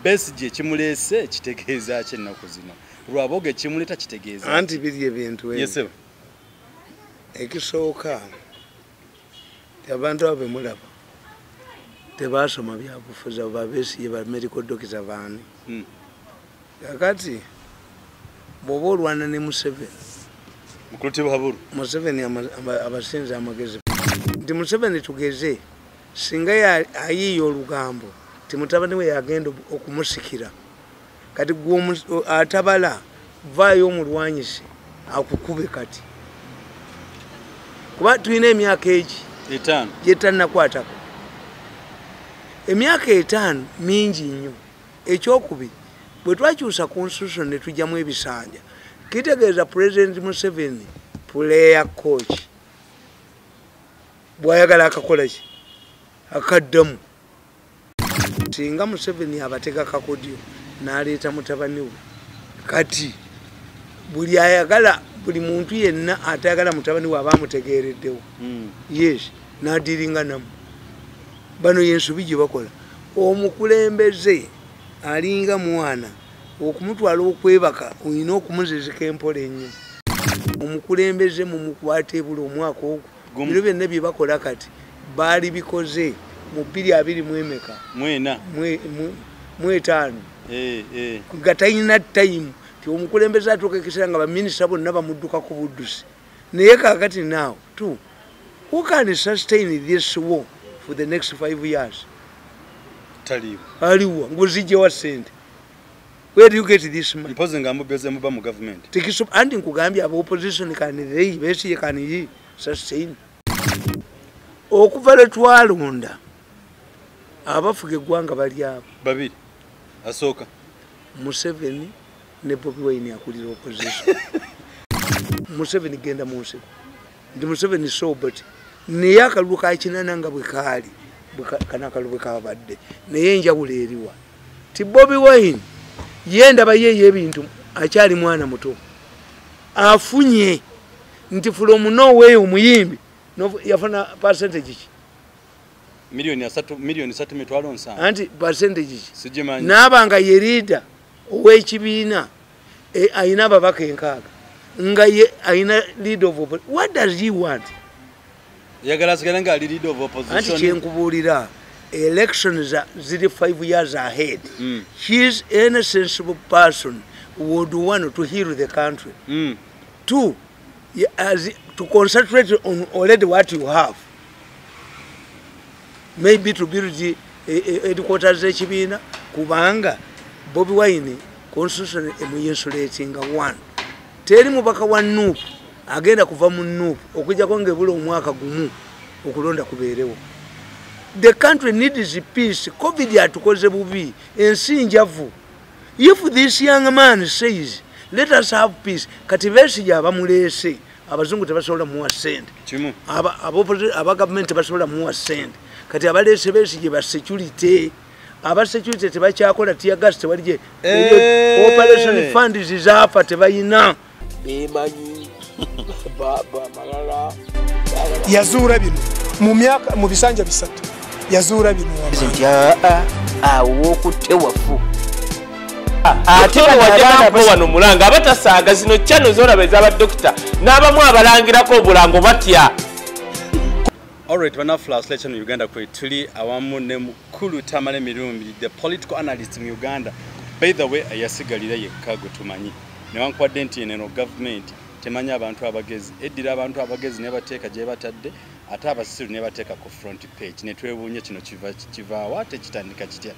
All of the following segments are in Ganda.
Besigye kimulese kitegeeza ki ennaku zino lwaboge kimuleta kitegeeza anti biri ebintu yes ekisooka abantu abo bemulaba tebasoma byabufuzi abo Besigye ba medical doctor baani kakati bw'oba olwana ne Museveni Mukuluti Haburu Museveni abasinza amagezi nti Museveni tugeze singa ayiyo olugambo ti mutabani we yagenda okumusikira kati atabala vaayo omulwanyise akukube kati kuba tulina emyaka egi gyetanakwatako emyaka 5 mingi nnyo ekyokubiri bwe twakyusa constitution ne tujjamu ebisanja kitegeeza President Museveni player coach bwayagala akakola ki akaddamu singa Museveni abatega kakodyo n'aleeta mutabani we kati buli ayagala buli muntu yenna atayagala mutabani we abamutegeereddewo yes n'adiringa namu bano yensubi gye bakola omukulembeze alinga mwana okumutwala okwebaka olina okumuzizika empola ennyo omukulembeze mumukwata ebula omwaka ogwo biro byonna bye bakola kati baali bikoze mu 2025 nga talina time ti omukulembeze atuuka ekiseera nga baminisita bonna bamudduka ku buddusi naye kakati now too who can sustain this war for the next 5 years aliwa nguzijjewa sente. Where do you get this money? Imposing mu government. And in Kugambia, opposition can Besigye can sustain. Okuvala twalonda abafuge gwanga bali abo. Babiri asoka Museveni ne Bobi Wine akulira opposition. Museveni genda munsi. Ndi Museveni so but ne yakaluka akinana nga bwe kali kana kalubwe kabadde naye njawulo eriwa ti Bobi Wine yenda baye ebintu akyali mwana muto afunye nti from nowhere omuyimbi no yafuna percentage ki milioni 3.7 anti percentage ki sijimanyi nabanga ye leader owekibiina ayina ababaka enkaaga nga ye ayina lead of opposition. What does he want? Yagala sigalenga ali lead of opposition. Anti kyenkubulira elections ziri 5 years ahead. He is a sensible person who would want to heal the country. Two, to concentrate on already what you have. Maybe to build the headquarters ekibiina kubanga Bobi Wine constitution emuyensulating one. Teri mubaka wa Nuupu agenda kuva mu Nuupu okujja konge bula omwaka gumu okulonda kubeerewo. The country needs peace. COVID atukoze bubi ensi njavu. If this young man says let us have peace, kati Besigye abamulese abazungu tebasobola muwa sente kimu aba government basobola muwa sente kati abalese Besigye ba security aba security tebakyakola tear gas tewalije operation fund zizafa tebayina bemanyi baba malala yazuura bino mu bisanja bisatu yazuura bino awo okutewafu ate wajja wano mulanga abatasaaga zino channel zolaba ez'aba doctor n'abamu abalangirako obulango batya. Alright, wana flash lecture in Uganda kwe tuli awamu ne mukulu Tamale Mirumbi, the political analyst in Uganda. By the way, ayasigalira yekka gwe tumanyi. Ne wankwadde nti eno government temanya abantu abagezi. Eddira abantu abagezi ne bateeka gye batadde, ate abasiru ne bateeka ku front page. Ne twewuunye kino kivaawa ate kitandika kitya.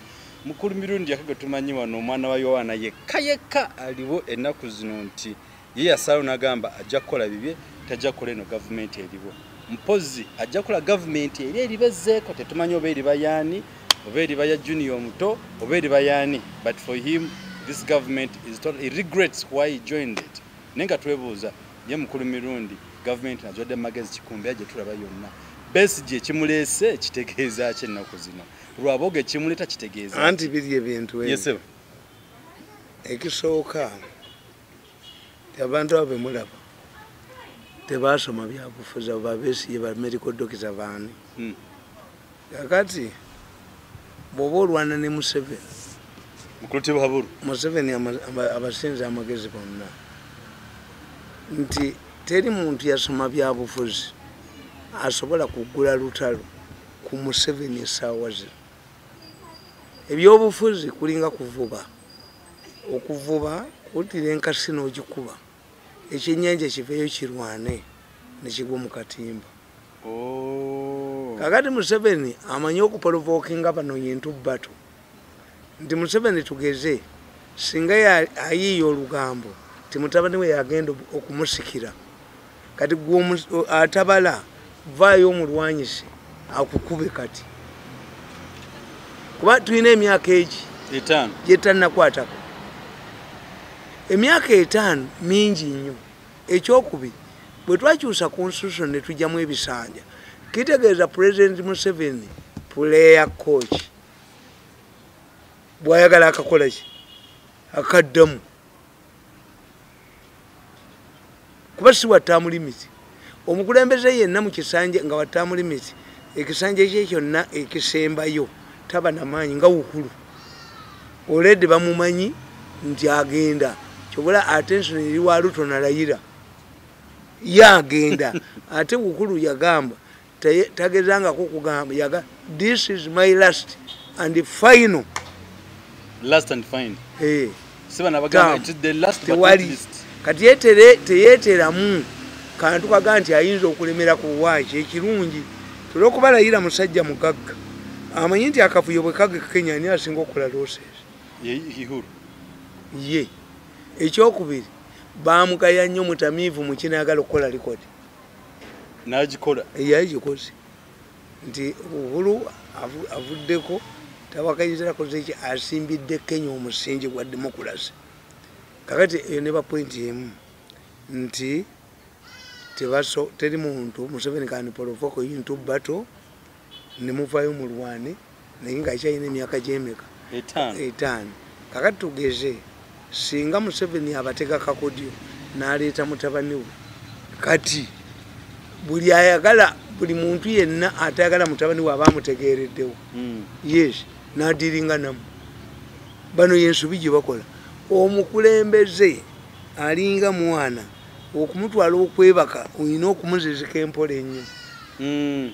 Mukulu Mirundi yakagwe tumanyi wano omwana wa Yohana yekka aliwo ennaku zino nti ye yasalawo n'agamba ajja kukola bibye tajja kukola eno government eriwo. Mpozi ajja kukola government eribezeeko tetumanyi oba eri bayani oba eri baya junior muto oba eri bayani, but for him this government is totally, he regrets why he joined it. Nenga twebuuza ye Mukulu Mirundi government najodde magezi kikumbi aje tulaba yonna Besigye kimulese kitegeeza ki ennaku zino lwaboge kimuleta kitegeeza anti biri ebintu yesebo ekisooka abantu abo bemulaba tebasoma byabufuzi abo Besigye ba medical doctor baani kakati bw'oba olwana ne Museveni Mukuluti Haburu Museveni abasinze amagezi bonna nti teri muntu yasoma byabufuzi asobola kugula lutalo ku Museveni essaawa zino. Ebyobufuzi kulinga kuvuba, okuvuba utira enkasi n'ogikuba ekyennyanja kiveeyo kirwane nekigwa mu katimba. Kakati Museveni amanyi okupolvokinga bano yintubbato nti Museveni tugeze singa ayiiya olugambo ti mutabani we yagenda okumusikira kati atabala vaayo omulwanyise akukube kati kuba tulina emyaka egi gyetannakwatako. Emyaka 5 mingi nnyo. Ekyokubiri bwe twakyusa constitution ne tujjamu ebisanja kitegeeza President Museveni player coach bwayagala akakola ki akaddamu kuba si wa term limit. Omukulembeze yenna mu kisanje nga wa term limit ekisanje kye kyonna ekisembayo taba namaanyi nga wukulu olede bamumanyi nti agenda kyobola attention eri wa Ruto na Raila yagenda ate wukulu yagamba tagezangako kugamba this is my last and final. Last and final. Sibana bagamba it is the last but not least. Kati teyeeteramu kantu kaga nti ayinza okulemera ku bwaki ekirungi tulwokubalayira musajja mugagga amanyi nti akafuyo bwe kagga Kenya ani asinga okukola losses ye. Ekyokubiri bamugaya nnyo mutamiivu mu kinayagala okukola likodi n'agikola yagikoze nti Uhuru avuddeko tabakayizirako zeki asimbidde Kenya omusingi gwa demokrasi. Kakati eyo ne bapointi emu nti teri muntu Museveni kanipolofoko yintu bato ne muvayo mulwane naye nga akyalina emyaka gy'emeka 5. Kakati tugeze singa Museveni abateka kakodyo n'aleeta mutabani we kati buli ayagala buli muntu yenna atayagala mutabani we aba amutegeereddewo yes n'adiringa namu. Bano yensubi gye bakola. Omukulembeze alinga mwana okumutwala okwebaka oyina okumuzizika empola ennyo.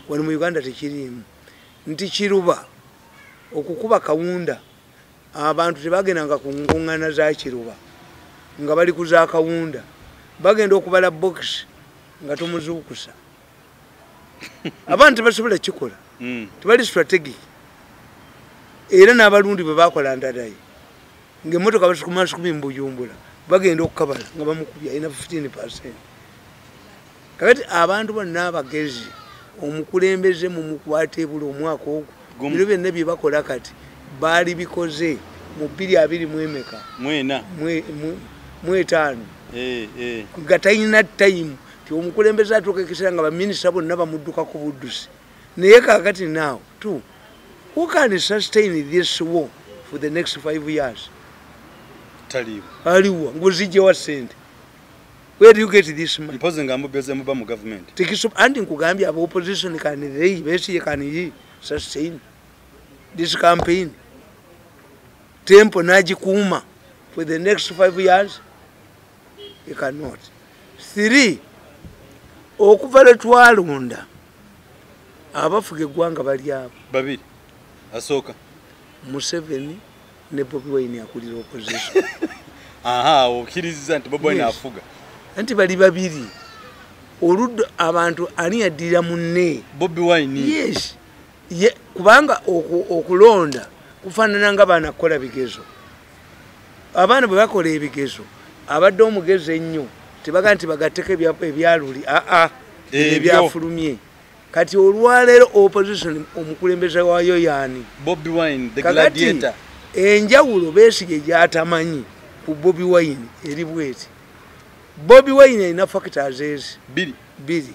Wano mu Uganda tekiriimu nti kiruba okukuba kawunda abantu tebagendanga ku ngongana za kiruba nga bali kuza kawunda bagenda okubala box nga tumuzuukusa. Abantu tebasobola kikola tebali strategic. Era n'abalundi bwe bakola ndadayi ng'emmotoka basukuma mu Bujumbura bagenda okukabala nga bamukubya ina 15%. Kakati abantu bonna abagezi omukulembeze mu mukwate buli omwaka ogwo biro byonna bye bakola kati baali bikoze mu 2025 nga talina time ti omukulembeze atuuka ekiseera nga baminisita bonna bamudduka ku buddusi. Naye kakati now too who can sustain this war for the next 5 years? Aliwa nguzije wa sente. Where do you get this money? Imposing ambubeze muba mu government. Tikisop andi nkugambya aba opposition candidate besi can sustain this campaign. Tempo najikuuma for the next 5 years. You cannot. 3 okuvala twalonda abafuge gwanga bali abo babiri asoka Museveni ne Bobi Wine akulira opposition. Okiriza nti Bobi Wine afuga anti bali babiri oluddo abantu ani yaddira munne Bobi Wine. Yes kubanga okulonda kufaanana nga baana kukola bigezo. Abaana bwe bakola ebigezo abadde omugezi ennyo tebaga nti bagatteko ebyaluli ebyafulumye. Kati olwaleero opposition omukulembeze waayo yaani Bobi Wine the gladiator. Enjawulo Besigye gyatamanyi ku Bobi Wine eri bweti. Bobi Wine alina factors ezi biri.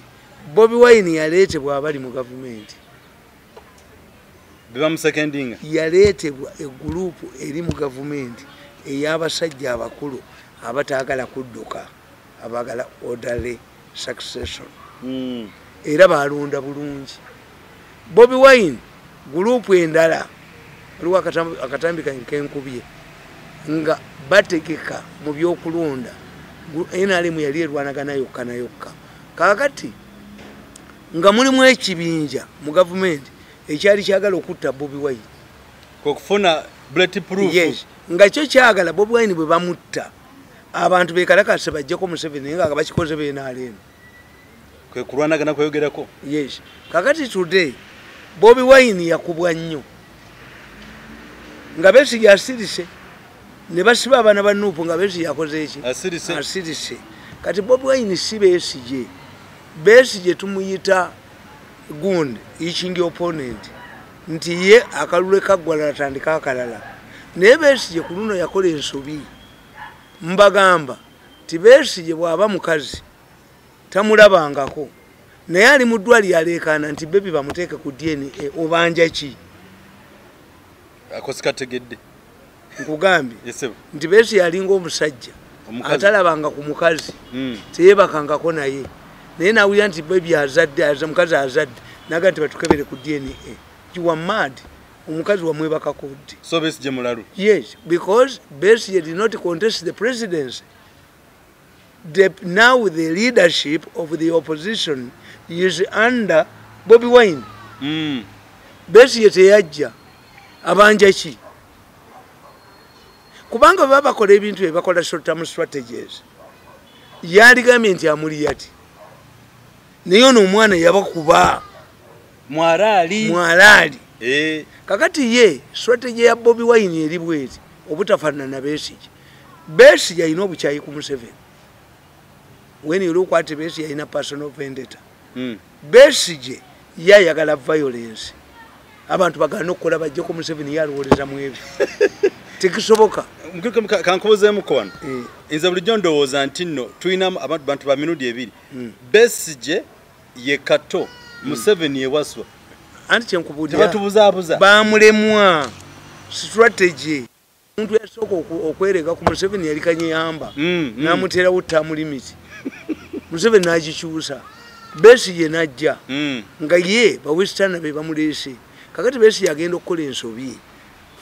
Bobi Wine yaleetebwa abali mu gavumenti. Bebamusecondinga yaleetebwa egulupu eri mu gavumenti ey'abasajja abakulu abataagala kudduka abagala orderly succession. Era balonda bulungi. Bobi Wine gulupu endala waliwo akatambi kenkubye nga bategeka mu byokulonda NRM yali erwanagana yokka na yokka. Kakati nga mulimu ekibinja mu gavumenti ekyali kyagala okutta Bobi Wine kokufuna bulletproof. Yes, nga kyo kyagala Bobi Wine bwe bamutta abantu bekalakase bajjako Museveni nga bakikoze be NRM kwe kulwanagana kweyogerako. Yes, kakati today Bobi Wine yakubwa nnyo nga Besigye asirise ne basiba abana ba Nuupu nga Besigye yakoze eki asirise. Kati Bobi Wine si Besigye tumuyita gundi ichingi opponent nti ye akalule kaggwala atandika akalala naye Besigye ku luno yakola ensobi. Mbagamba ti Besigye bw'aba mukazi tamulabangako naye ali mu ddwaliro aleekaana nti bebi bamuteeke ku DNA obanja ki akosikategedde nkugambye nti Besigye alinga omusajja atalabanga ku mukazi teyebakangako naye nawulira nti bebi azadde mukazi azadde naga nti batukebere ku DNA. You are mad. Omukazi wamwebakako ddi. So Besigye mulalu. Yes, because Besigye did not contest the presidency. Now the leadership of the opposition is under Bobi Wine. Besigye teyajja abanja ki kubanga babakola ebintu ebakola short term strategies. Yaligambye nti amuli yati naye ono omwana yabakuba mwalaali. Kakati ye strategy ya Bobi Wine eri bweti obutafaanana na Besigye. Besigye alina obukyayi ku Museveni. When you look at Besigye alina personal vendetta. Besigye yayagala violence. Abantu bagana okukola bajje ku Museveni yalowoleza mu ebyo. Tekisoboka. Kankubuzeemu ko wano. Nze bulijjo ndowooza nti nno tulina abantu ba minudi ebiri. Besigye ye kato Museveni ewaswa. Anti kyenkubulira tebatubuzaabuza bamulemwa strategy. Omuntu yasooka okwerega ku Museveni yali kanyeyamba n'amuteerawo term limit. Museveni n'agikyusa. Besigye n'ajja nga ye bawestern be bamuleese. Kakati Besigye agenda okukola ensobi.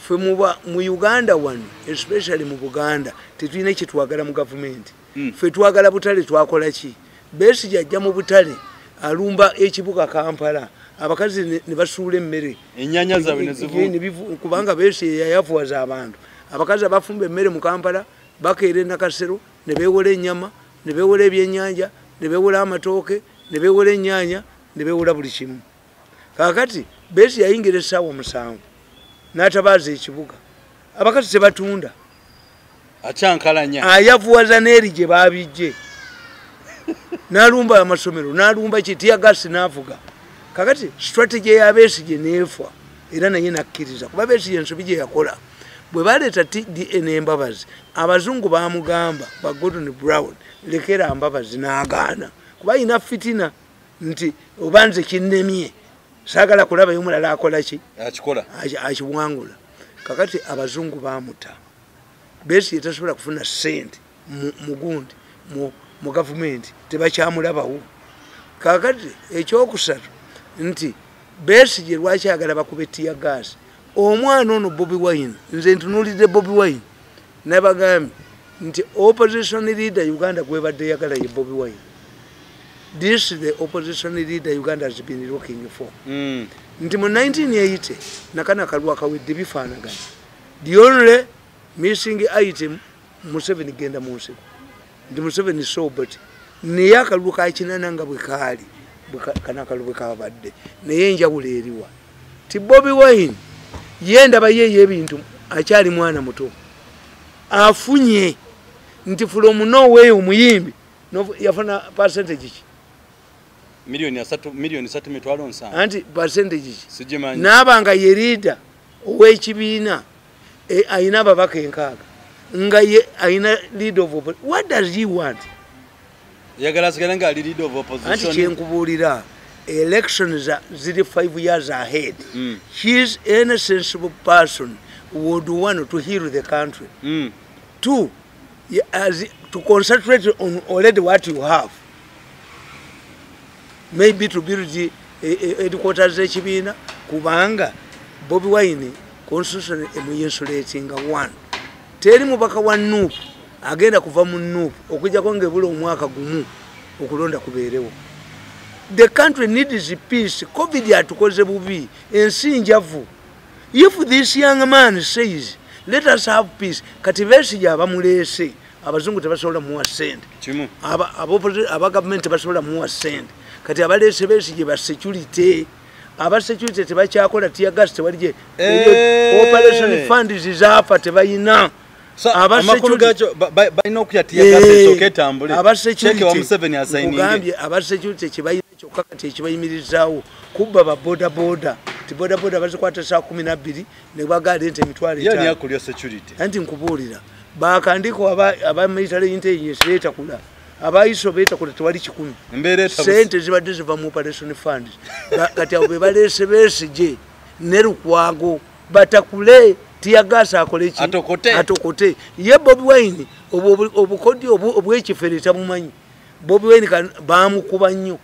Ffe mu Uganda wano especially mu Buganda tetulina kyetwagala mu gavumenti. Ffe twagala butale twakola ki? Besigye ajja mu butale alumba ekibuga Kampala. Abakazi ne basuula emmere ennyanya zaabwe ne zivu kubanga Besigye yayavuwaza abantu. Abakazi abafumba emmere mu Kampala bakeera Nakasero ne beewola ennyama ne beewola ebyennyanja ne beewola amatooke ne beewola ennyaanya ne beewola buli kimu. Kakati Besigye yayingira essaawa 7 n'atabaaza ekibuga. Abakazi tebatunda acyankalanya ayavuwaza n'eri gye baabijje n'alumba amasomero n'alumba kitiyagasi n'avuga. Kakati strategy ya Besigye neefa era naye nakkiriza kuba Besigye ensobi gye yakola bwe baleeta DNA embabazi abazungu baamugamba ba Gordon Brown lekera mbabazi n'agaana kuba ina fitina nti obanze kinnemye saagala kulaba y'omulala akola ki akiwangula. Kakati abazungu baamuta. Besigye tasobola kufuna ssente mu gundi mu gavumenti tebakyamulabawo. Kakati ekyokusatu nti Besigye lwaki agala bakube tiya gas omwana ono Bobi Wine. Nze ntunuulidde Bobi Wine nabagambye nti opposition leader Uganda gwebadde yagala ye Bobi Wine. This is the opposition leader Uganda has been looking for. Nti mu 1980 nakana kalwa kawedde bifaanagana. The only missing item Museveni genda mu nsiko nti Museveni sobert naye akalulu kakinana nga bwe kaali kana akalulu kabadde naye enjawulo eriwa ti Bobi Wine yenda baye ebintu akyali mwana muto afunye nti from nowhere omuyimbi yafuna percentage ki milioni 3.7 anti percentage ki sijimanyi nabanga ye leader ow'ekibiina ayina ababaka 6 nga ye ayina lead of opposition. What does he want? yagala sigala nga ali lead of opposition. Anti kyenkubulira elections ziri 5 years ahead. He is an sensible person who would want to heal the country. 2, to concentrate on already what you have. Maybe to build the headquarters kubanga Bobi Wine constitution emuyensulating 1 teri mubaka wa Nuupu agenda kuva mu Nuupu okujjako ng'ebula omwaka gumu okulonda kubeerewo. The country needs peace. COVID atukoze bubi, ensi njavu. If this young man says, let us have peace, kati Besigye abamuleese, abazungu tebasobola muwa ssente. Aba government tebasobola muwa ssente. Kati abaleese Besigye ba security. Aba security tebakyakola tear gas tewalije. Operation funds zaafa tebayina. Amakulu gacho balina okuya tear gas esooke tambule. Cheke wa Museveni asaininge. Mugambye aba security kibayina kyokka kati ekibayimirizaawo kubba ba boda. Boda bazikwata saa 12 ne bagade ente emitwalo 5. Yani yakulya security. Anti nkubuulira bakandiko aba military intelligence leta kula abayiso beta kula tewali 10. Mbere sente zibadde ziva mu operation funds. Kati abo baleese Besigye ne Lukwago batakule tiyagasa akolechi atokote ye Bobi Wine obukodi obwekifere tabumanyi. Bobi Wine bamukuba nnyo.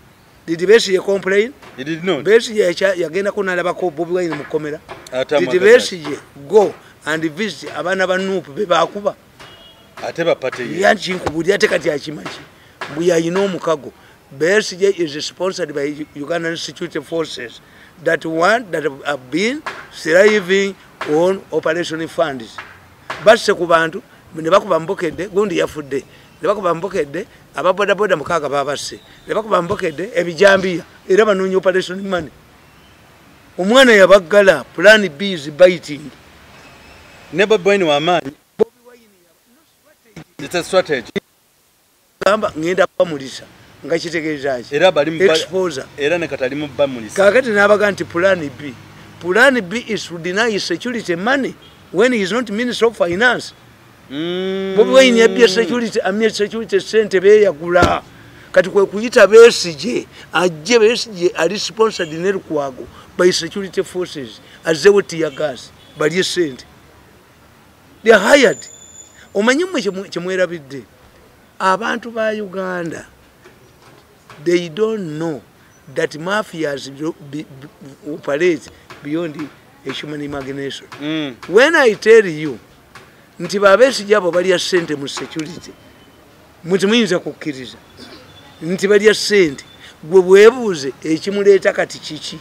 Did Besigye complain? He did not. Besigye yagenda kunalabako Bobi Wine mukomera. Did Besigye go and visit abana ba Nuupu bebakuba? Ate bapate ye. Yanchi nkubuli ate kati akimachi. Buyayina omukago. Besigye is sponsored by Ugandan security forces that have been thriving on operation funds. Basse ku bantu ne bakuba mbokedde gundi yafudde. Ne bakuba mbokedde ababoda mukaga babasse. Ne bakuba mbokedde ebijambiya era banoonya operation money. Omwana yabaggala plan B is biting. Ne Bobi Wine wa maanyi. Bobi Wine it's a strategy. Gamba ngenda bamulisa nga kitegeeza ki. Era bali exposure. Era ne katali mu bamulisa. Kakati nabaga nti plan B. Plan B is to deny security money when he is not Minister of Finance. Bobi Wine yabye security amye security sente beyagula. Kati kwe kuyita Besigye ajje Besigye ali sponsored ne Lukwago by security forces azewo tear gas bali sente. They are hired. Omanyumwe kimwerabidde. Abantu ba Uganda, they don't know that mafias operate beyond a human imagination. When I tell you nti Besigye abo bali sente mu security, muti muyinza kukkiriza nti bali sente gwe bwebuuze ekimuleeta kati kiki.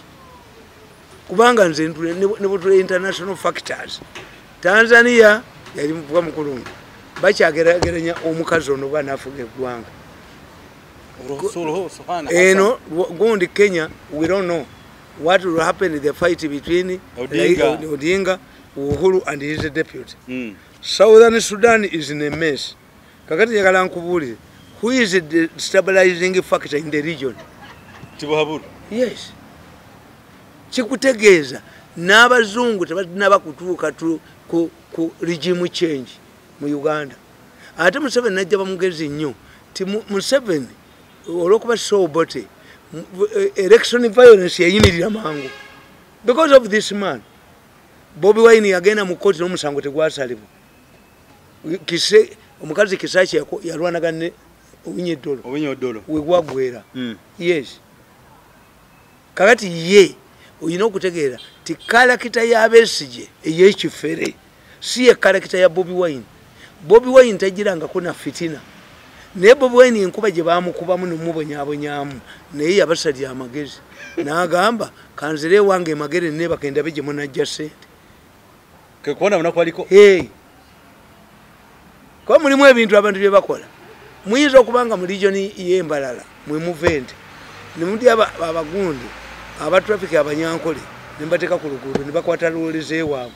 Kubanga nze ne butule international factors. Tanzania yali muvuga mukulungu bakyageraganya omukazi ono banafuga eggwanga. Eno gundi Kenya, we don't know what will happen in the fight between Odinga, Uhuru and his deputy. Southern Sudan is in a mess. Kakati njagala nkubuulire, who is the stabilizing factor in the region? Tibuhaburu. Yes. Kikutegeeza n'abazungu tebalina kutuuka ku regime change mu Uganda. Ate Museveni najja bamugezi nnyo ti Museveni olwokuba Sobote election violence yayimirira mangu because of this man. Bobi Wine yagenda mu koti n'omusango tegwasalibwa. Omukazi Kisaki yalwanaga ne Owinyodolo wegwagwera. Yes. Kakati ye oyina okutegeera ti kalakita ya Besigye ey'ekifere si ye kalakita ya Bobi Wine. Bobi Wine tajirangako na fitina. Naye Bobi Wine enkuba gye baamukubamu nomubonyaabonyaamu naye yabasalira amagezi n'agamba kanzire wange emagere neebaka endabe gye munajja ssente. Kekuona munakwaliko? Kuba mulimu ebintu abantu bye bakola. Muyinza okubanga mu region y'Embalala mwe muvente ne mudi abagundi aba traffic abanyankole ne mbateeka ku luguudo ne bakwata loole z'ewaabwe.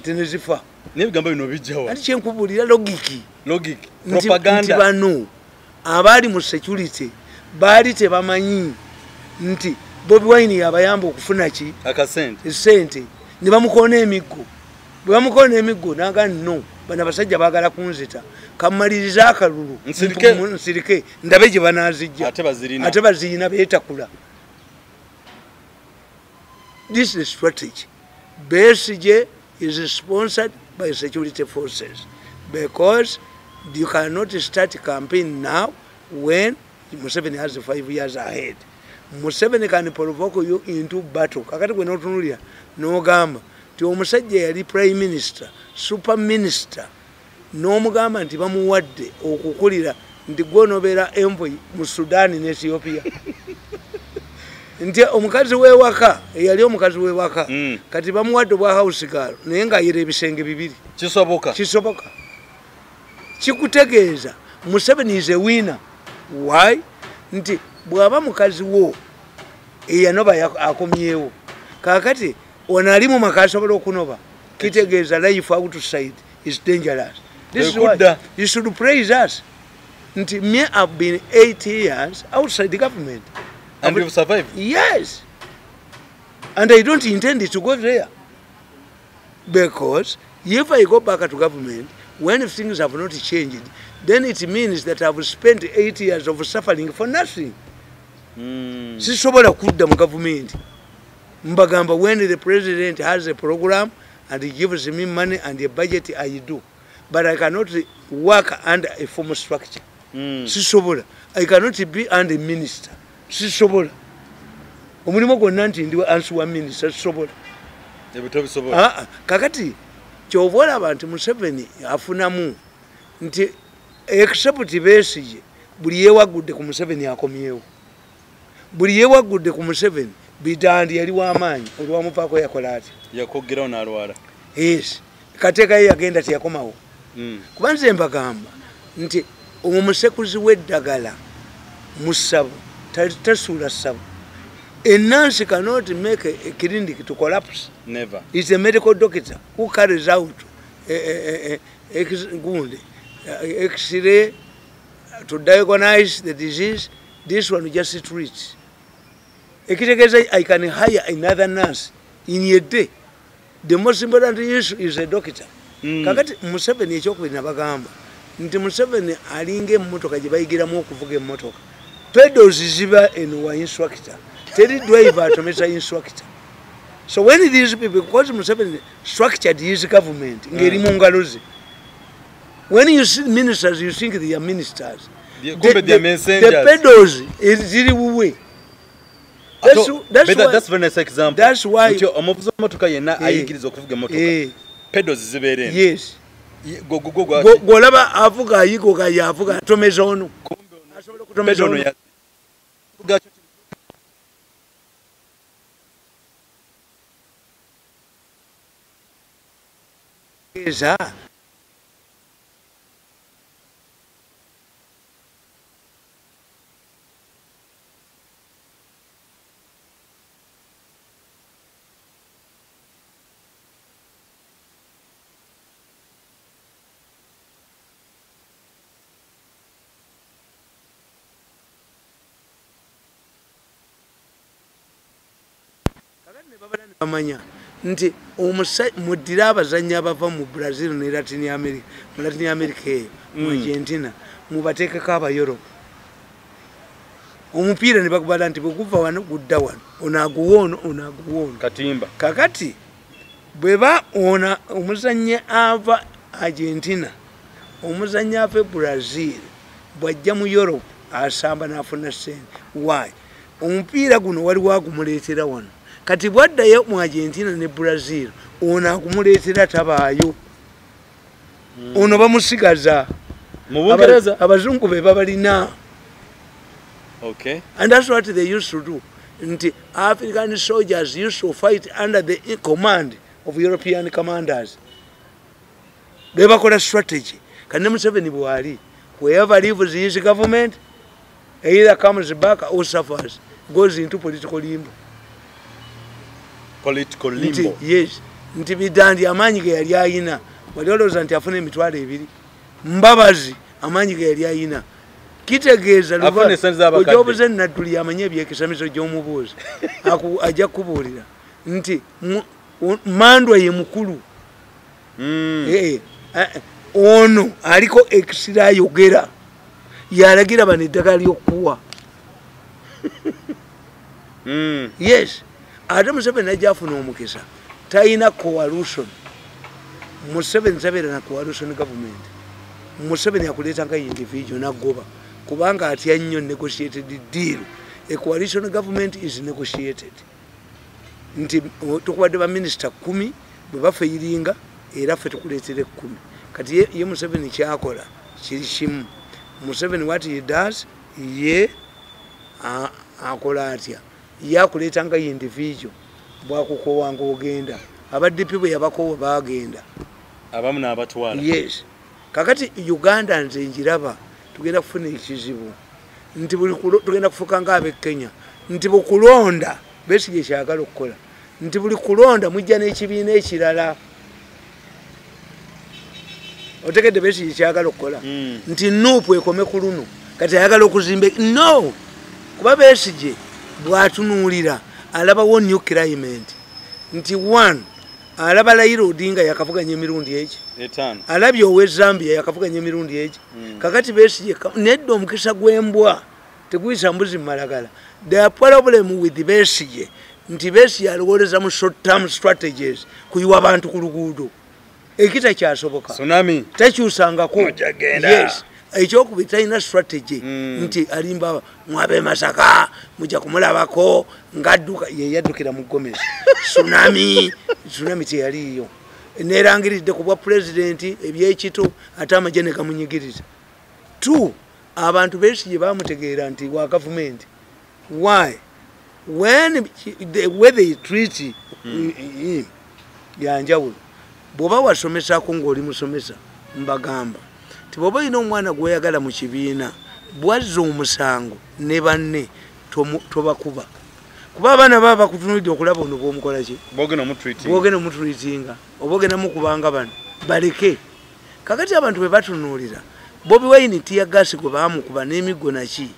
Tenezifa. N'ebigambo bino bijjawa. Ati kyenkubulira logiki. Propaganda. Nti bano abali mu security baali tebamanyi nti Bobi Wine yabayamba okufuna ki? Akasente. Sente. Ne bamukoona emiggo. Bwe bamukoona emiggo n'aga no bana basajja baagala kunzita. Kamaliriza akalulu. Nsirike ndabe gye banaazijja. Ate bazirina beetakula. This is strategy. Besigye is sponsored by security forces because you cannot start campaign now when Museveni has 5 years ahead. Museveni can provoke you into battle. Kakati kwe notunulya no gamba ti omusajja yali prime minister, super minister n'omugamba nti bamuwadde okukulira nti gwonobeera envoy mu Sudan ne Ethiopia nti omukazi w'ewaka eyali omukazi w'ewaka kati bamuwadde obwa house girl naye ng'ayera ebisenge bibiri kisoboka kikutegeeza Museveni is a winner. Why? Nti bwaba mukazi wo eyanoba akomyewo kakati onali mu maka asobola okunoba kitegeeza life outside is dangerous. This is why you should praise us. Nti me have been 8 years outside the government. And you've survived? Yes. And I don't intend to go there. Because if I go back to government, when things have not changed, then it means that I've spent 8 years of suffering for nothing. Sisobola kudda mu government. Mbagamba, when the president has a program and he gives me money and a budget, I do. But I cannot work under a formal structure. Sisobola. I cannot be under a minister. Sisobola. Omulimu gwonna nti ndi ansuwa minister sisobola. Kakati kyovola abantu Museveni afunamu nti except Besigye buli yewagudde ku Museveni akomyewo. Buli yewagudde ku Museveni bidandi yali w'amaanyi olwamuvaako yakola ati yakoggerawo n'alwala. Yes. Kateeka ye yagenda teyakomawo. Kuba nze mbagamba nti omusekuzi w'eddagala mu ssabo tasuula ssabo. A nurse cannot make a clinic to collapse. Never. It's a medical doctor who carries out X-ray to diagnose the disease. This one just treats. I can hire another nurse in a day. The most important issue is a doctor. Kakati Museveni ekyokubiri nabagamba nti Museveni alinga emmotoka gye bayigiramu okuvuga emmotoka. Peddles ziba enuwa instructor. Teri driver atomesa instructor. So when these people, because Museveni structured his government, ngeri mu ngalo ze. When you see ministers, you think they are ministers. The peddles ziri wuwe. That's very nice example. That's why omuvuzi w'emmotoka yenna ayigiriza okuvuga emmotoka. Peddles zibeera eno. Yes. Golaba avuga ayigo yavuga atomeza ono. Asobola kutomeza ono. Eza amanya nti mudira abazanyi abava mu Brazil ne Latin America, mu Latin America mu Argentina mubateekeko aba Europe. Omupiira ne bakubala nti bwekuva wano gudda wano onaaguwoono katimba. Kakati bweba ona omuzanyi ava Argentina omuzanyi ava Brazil bwajja mu Europe asamba n'afuna ssente. Why? Omupiira guno waliwo agumuleetera wano. Kati bwaddayo mu Argentina ne Brazil ono akumuleetera tabaayo. Ono bamusigaza mu Bungereza abazungu be babalina. Okay. And that's what they used to do. Nti African soldiers used to fight under the command of European commanders. Bebakola strategy. Kane Museveni bwali whoever leaves his government either comes back or suffers, goes into political limbo. Political limbo. Yes. Nti bidandi amanyi ge yali ayina. Wali olowooza nti afuna emitwalo ebiri. Mbabazi amanyi ge yali ayina. Kitegeeza ojobuze Nadduli amanye ebyekisamizo gy'omubuuzi. Ajja kubuulira nti Mandwa ye mukulu. Ono aliko ekisira ayogera. Yalagira bano eddagala ly'okuwa. Yes. Ate Museveni najja afuna omukisa talina coalition. Museveni tabeera na coalition government. Museveni akuleeta nga individual nagoba kubanga atya nnyo negotiated deal. A coalition government is negotiated. Nti tukubadde ba minister 10 bwe bafeyiringa era ffe tukuleetere 10. kati ye Museveni kyakola kiri kimu. Museveni what he does ye akola atya yakuleeta nga individual bwakukowanga ogenda abaddipi bwe yabakowa bagenda abamu n'abatwala. Yes, kakati Uganda nze njiraba tugenda kufuna ekizibu nti tugenda kufuuka ng'ab'e Kenya nti bukulonda Besigye kyagala okukola nti buli kulonda mujja n'ekibiina ekirala. Otegedde Besigye kyagala okukola nti nuupu ekome ku luno kati ayagala okuzimba no kuba Besigye bw'atunuulira alabawo new climate nti one alaba Raila Odinga yakavuganya emirundi eki alabye owe Zambia yakavuganya emirundi eki kakati Besigye nedda omukisa gw'embwa teguyisa mbuzi malagala. The problem with Besigye nti Besigye alowoleza mu short term strategies kuyiwa abantu ku luguudo ekita kyasoboka tsunami takyusangako. Yes, ekyokubiri talina strategy nti alimba mwabe Masaka mujja kumulabako ngadduka ye yaddukira mu Gomezi tsunami teyaliyo nerangiridde ku bwa president ebyekito ate amagye ne gamunyigiriza. Two, abantu Besigye bamutegeera nti wa government. Why? When the way they treat him yanjawulo. Bw'oba wasomesako ng'oli musomesa mbagamba ti bw'oba olina omwana gw'oyagala mu kibiina bwazza omusango ne banne tobakuba kuba abaana baba bakutunulidde okulaba ono bw'omukola ki bw'ogenda omutreatinga oba ogenda mukubanga bano baleke. Kakati abantu bwe batunuulira Bobi Wine tiyagasi gwe baamukuba n'emiggo naki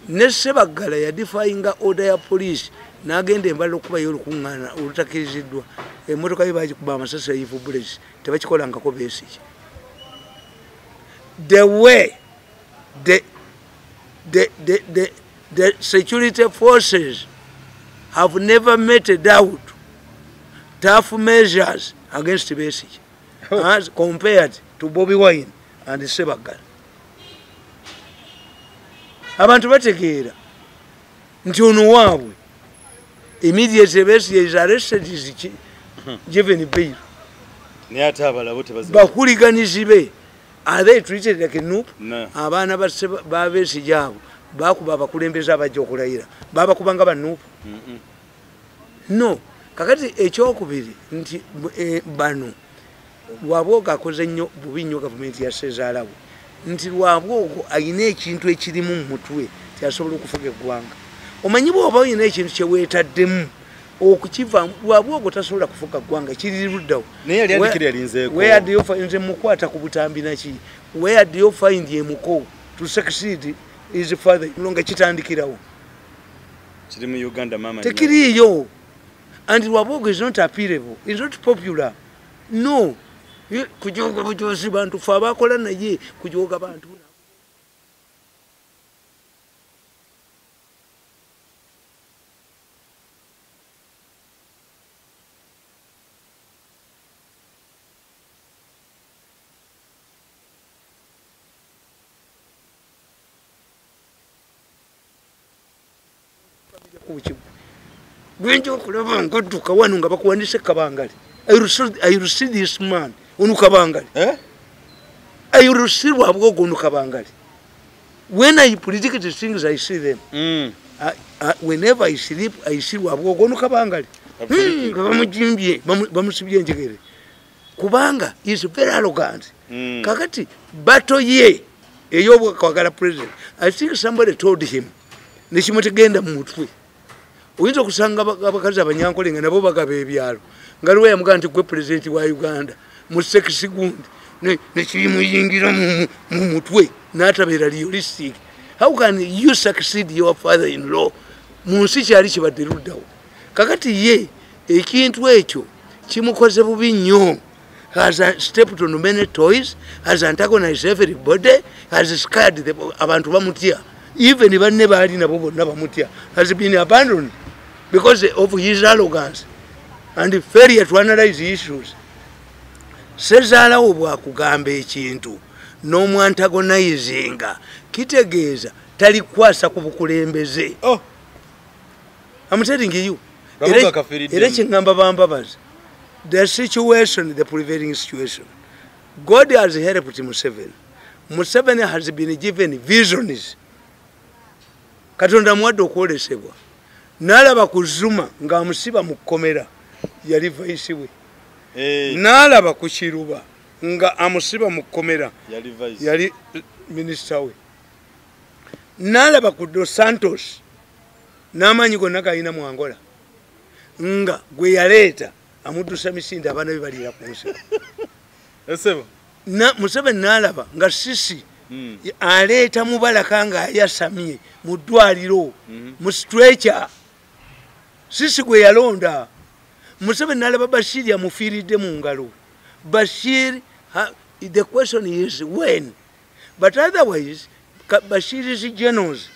ne Sebaggala yadifayinga order ya police n'agenda embala okubayo olukuŋŋaana olutakiriziddwa emmotoka ye baagikuba amasasi ayivu bullets tebakikolangako Besigye. The way the security forces have never meted out tough measures against Besigye as compared to Bobi Wine and Sebaggala. Abantu bategeera nti ono waabwe immediately Besigye is arrested is given bail. Bakuliganizi be are they treated like a noob? Abaana ba Besigye abo bakuba abakulembeze abajja okulayira babakubanga ba noob? No. Kakati ekyokubiri nti bano lwabwogo akoze nnyo bubi nnyo gavumenti ya Sezaalawo nti lwabwogo alina ekintu ekirimu mu mutwe kyasobola okufuga eggwanga. Omanyi bw'oba olina ekintu kyeweetaddemu okukivaamu lwabwogo tasobola kufuga ggwanga kiri luddawo. Where do you find mukwata ku butambi naki? Where do you find yemuko to succeed is father nga kitandikirawo kiri mu Uganda mama tekiriyo. And lwabwogo is not appealable, is not popular. No. Kujoga bujosi bantu fa bakola naye kujoga bantu Gwenjo kulaba ngodduka wanu nga bakuwanise kabangali. I will see this man unukabangali. I will see wabwogo unukabangali. When I predict these things, I see them. Whenever I sleep, I see wabwogo unukabangali. Bamusibye njegere. Kubanga is very arrogant. Kakati bato ye eyobo kwagala president. I think somebody told him nikimutegenda mu mutwe. Oyinza okusanga abakazi abanyankolenga nabo bagaba ebyalo. Ngaliwo yamuga nti gwe president wa Uganda mu sekisi gundi nekimuyingira mu mutwe n'atabeera realistic. How can you succeed your father-in-law mu nsi kyali kibadde luddawo? Kakati ye ekintu ekyo kimukoze bubi nnyo. Has stepped on many toys, has antagonized everybody, has scared abantu bamutya. Even banne baali nabo bonna bamutya. Has been abandoned because of his arrogance and failure to analyze issues. Sezaalawo bwakugamba ekintu n'omwantagonizinga kitegeeza talikwasa ku bukulembeze. I'm telling you. Era kyengamba bambabaza. The situation, the prevailing situation, God has helped Museveni. Museveni has been given visions. Katonda mwadde okwolesebwa. N'alaba ku Zuma ng'amusiba mu kkomera yali vice we. N'alaba ku Kiruba nga amusiba mu kkomera yali minister we. N'alaba ku Dos Santos n'amaanyi gonna gayina mu Angola nga gwe yaleeta amuddusa misinde abaana be baliira ku nsi. Museveni n'alaba nga Sisi aleeta Mubaraka nga yasamye mu ddwaliro mu stretcher. Sisi gwe yalonda. Museveni n'alaba Bashir yamufiiridde mu ngalo. Bashir, the question is when. But otherwise, Bashir's generals,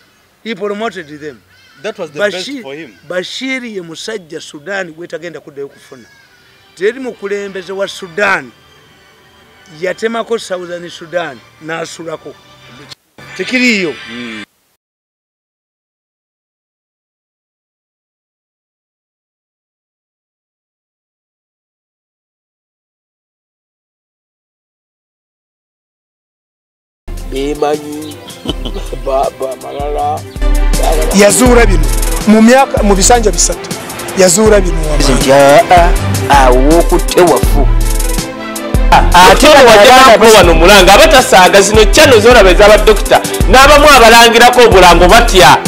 he promoted them. That was the best for him. Bashir ye musajja Sudan gwetagenda kuddayo kufuna. Teri mukulembeze wa Sudan yatemako Southern Sudan n'asulako. Tekiriyo. Baba malala yazuula bino mu bisanja bisatu yazuula bino awokutewafu ate wajjako wano mulanga abatasaaga zino channel z'olaba ez'abadokita n'abamu abalangirako obulango batya